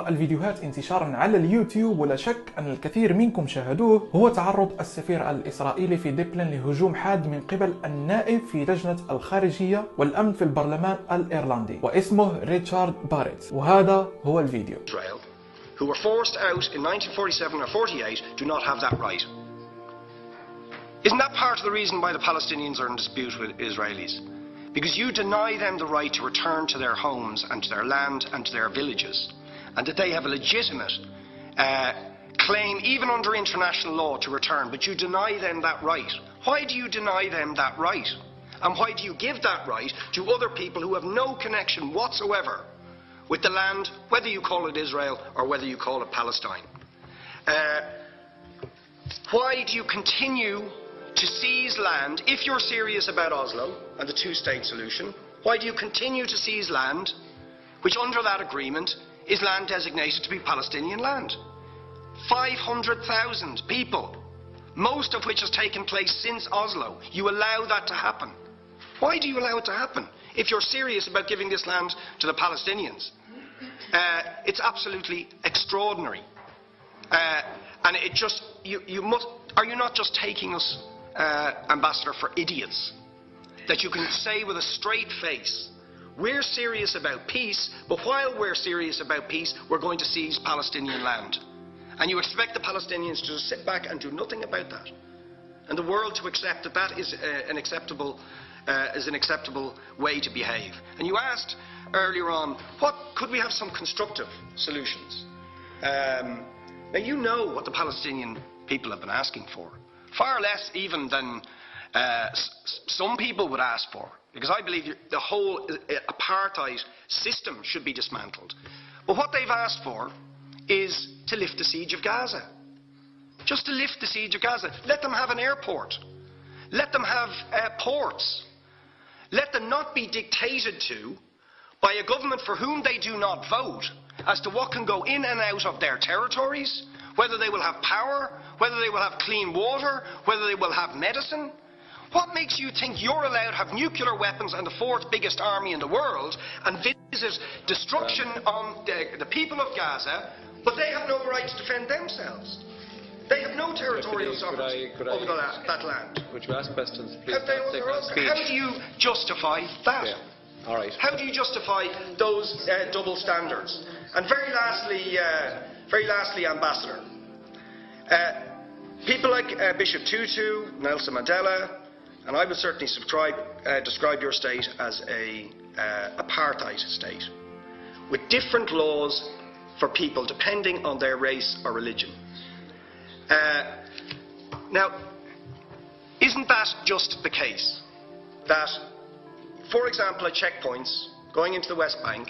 الفيديوهات انتشارا على اليوتيوب، ولا شك أن الكثير منكم شاهدوه، هو تعرض السفير الإسرائيلي في دبلن لهجوم حاد من قبل النائب في لجنة الخارجية والأمن في البرلمان الإيرلندي واسمه ريتشارد باريت، وهذا هو الفيديو. Who were forced out in 1947 or 48 do not have that right. Isn't that part of the reason why the Palestinians are in dispute with Israelis? Because you deny them the right to return to their homes and to their land and to their villages, and that they have a legitimate claim, even under international law, to return, but you deny them that right. Why do you deny them that right? And why do you give that right to other people who have no connection whatsoever with the land, whether you call it Israel or whether you call it Palestine? Why do you continue to seize land, if you're serious about Oslo and the two-state solution? Why do you continue to seize land, which under that agreement is land designated to be Palestinian land? 500,000 people, most of which has taken place since Oslo. You allow that to happen. Why do you allow it to happen if you're serious about giving this land to the Palestinians? It's absolutely extraordinary. And it just, you must, are you not just taking us, Ambassador, for idiots? That you can say with a straight face, we're serious about peace, but while we're serious about peace, we're going to seize Palestinian land. And you expect the Palestinians to just sit back and do nothing about that. And the world to accept that that is an acceptable way to behave. And you asked earlier on, what could we have some constructive solutions? Now you know what the Palestinian people have been asking for. Far less even than some people would ask for. Because I believe the whole apartheid system should be dismantled. But what they've asked for is to lift the siege of Gaza. Just to lift the siege of Gaza. Let them have an airport. Let them have ports. Let them not be dictated to by a government for whom they do not vote as to what can go in and out of their territories, whether they will have power, whether they will have clean water, whether they will have medicine. What makes you think you're allowed to have nuclear weapons and the fourth biggest army in the world and visit destruction on the people of Gaza, but they have no right to defend themselves? They have no territorial sovereignty over that land. Would you ask questions, please? How do you justify that? Yeah. All right. How do you justify those double standards? And very lastly, Ambassador, people like Bishop Tutu, Nelson Mandela, and I would certainly describe your state as an apartheid state, with different laws for people depending on their race or religion. Now, isn't that just the case that, for example, at checkpoints going into the West Bank,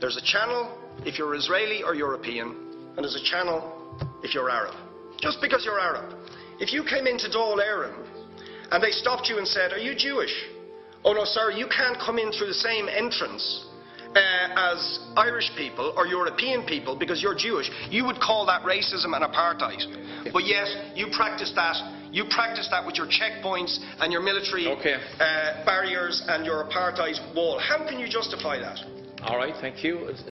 there's a channel if you're Israeli or European, and there's a channel if you're Arab. Just because you're Arab. If you came into Dáil Éireann and they stopped you and said, are you Jewish? Oh no, sorry, you can't come in through the same entrance as Irish people or European people because you're Jewish. You would call that racism and apartheid. But yet, you practice that. You practice that with your checkpoints and your military barriers and your apartheid wall. How can you justify that? All right, thank you.